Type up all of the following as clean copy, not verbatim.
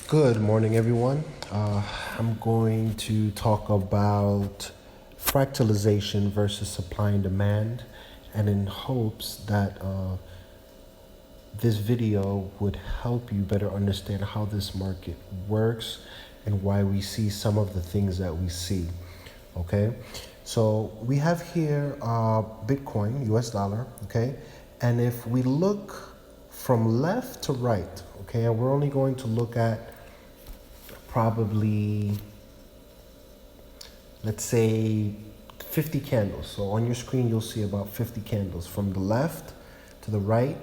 Good morning, everyone. I'm going to talk about fractalization versus supply and demand, and in hopes that this video would help you better understand how this market works and why we see some of the things that we see. Okay, so we have here Bitcoin, US dollar, okay, and if we look from left to right, okay, and we're only going to look at probably, let's say, 50 candles. So on your screen, you'll see about 50 candles. From the left to the right,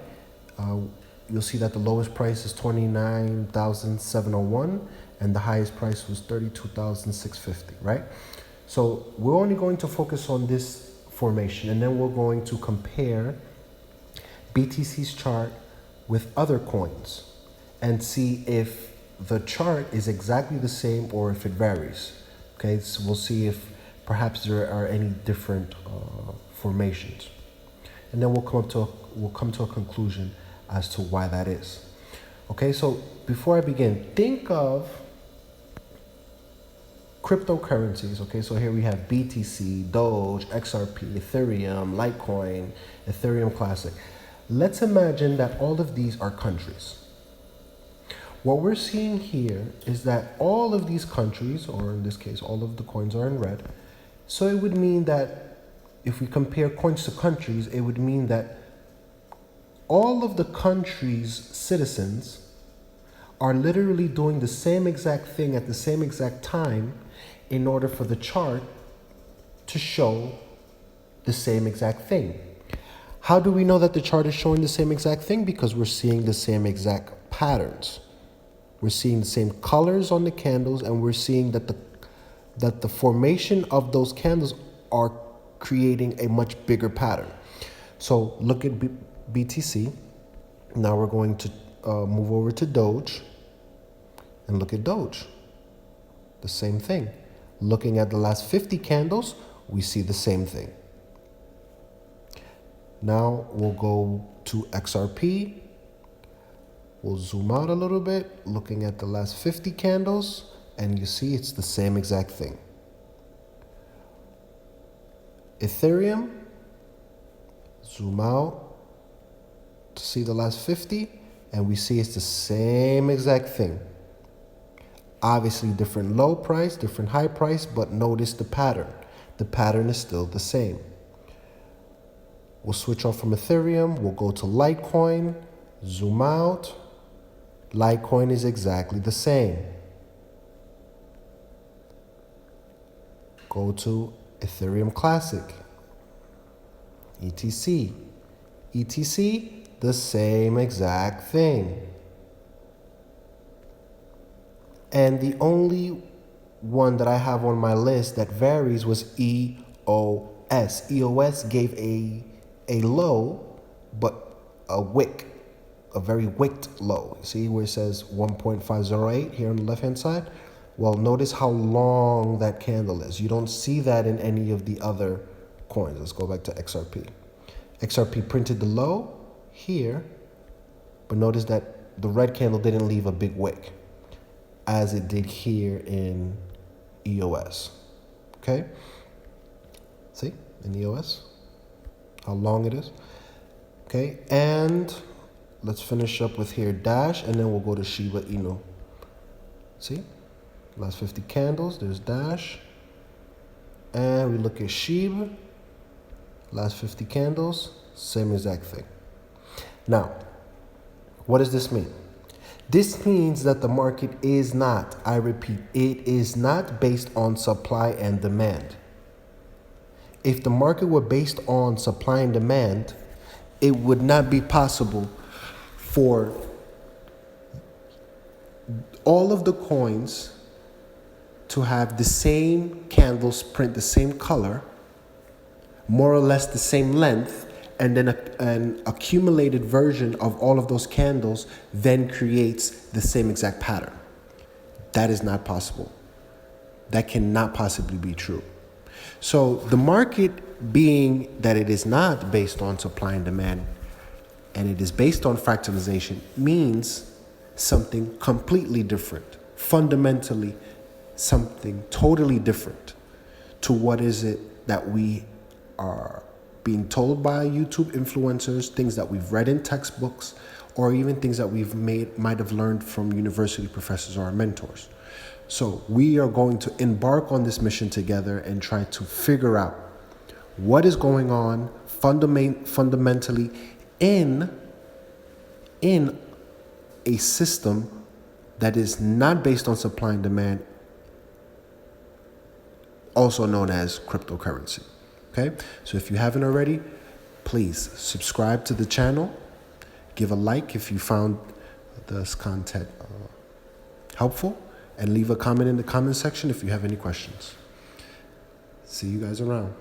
you'll see that the lowest price is 29,701 and the highest price was 32,650, right? So we're only going to focus on this formation, and then we're going to compare BTC's chart with other coins and see if the chart is exactly the same or if it varies. Okay, so we'll see if perhaps there are any different formations, and then we'll come to a conclusion as to why that is. Okay, so before I begin, think of cryptocurrencies. Okay, so here we have BTC, Doge, XRP, Ethereum, Litecoin, Ethereum Classic. Let's imagine that all of these are countries. What we're seeing here is that all of these countries, or in this case, all of the coins are in red. So it would mean that if we compare coins to countries, it would mean that all of the countries' citizens are literally doing the same exact thing at the same exact time in order for the chart to show the same exact thing. How do we know that the chart is showing the same exact thing? Because we're seeing the same exact patterns. We're seeing the same colors on the candles, and we're seeing that the formation of those candles are creating a much bigger pattern. So look at BTC. Now we're going to move over to Doge and look at Doge. The same thing. Looking at the last 50 candles, we see the same thing. Now we'll go to XRP. We'll zoom out a little bit, looking at the last 50 candles, and you see it's the same exact thing. Ethereum, zoom out to see the last 50, and we see it's the same exact thing. Obviously different low price, different high price, but notice the pattern. The pattern is still the same. We'll switch off from Ethereum, we'll go to Litecoin, zoom out. Litecoin is exactly the same. Go to Ethereum Classic, ETC. ETC, the same exact thing. And the only one that I have on my list that varies was EOS. EOS gave a low, but a wick. A very wicked low. See where it says 1.508 here on the left hand side? Well, notice how long that candle is. You don't see that in any of the other coins. Let's go back to XRP. XRP printed the low here, but notice that the red candle didn't leave a big wick as it did here in EOS. Okay? See, in EOS, how long it is. Okay, and let's finish up with here Dash, and then we'll go to Shiba Inu. See? Last 50 candles, there's Dash. And we look at Shiba. Last 50 candles, same exact thing. Now, what does this mean? This means that the market is not, I repeat, it is not based on supply and demand. If the market were based on supply and demand, it would not be possible for all of the coins to have the same candles print the same color, more or less the same length, and then an accumulated version of all of those candles then creates the same exact pattern. That is not possible. That cannot possibly be true. So the market, being that it is not based on supply and demand, and it is based on fractalization, means something completely different, fundamentally something totally different to what is it that we are being told by YouTube influencers, things that we've read in textbooks, or even things that might have learned from university professors or our mentors. So we are going to embark on this mission together and try to figure out what is going on fundamentally in a system that is not based on supply and demand, also known as cryptocurrency. Okay, so if you haven't already, please subscribe to the channel, give a like if you found this content helpful, and leave a comment in the comment section if you have any questions. See you guys around.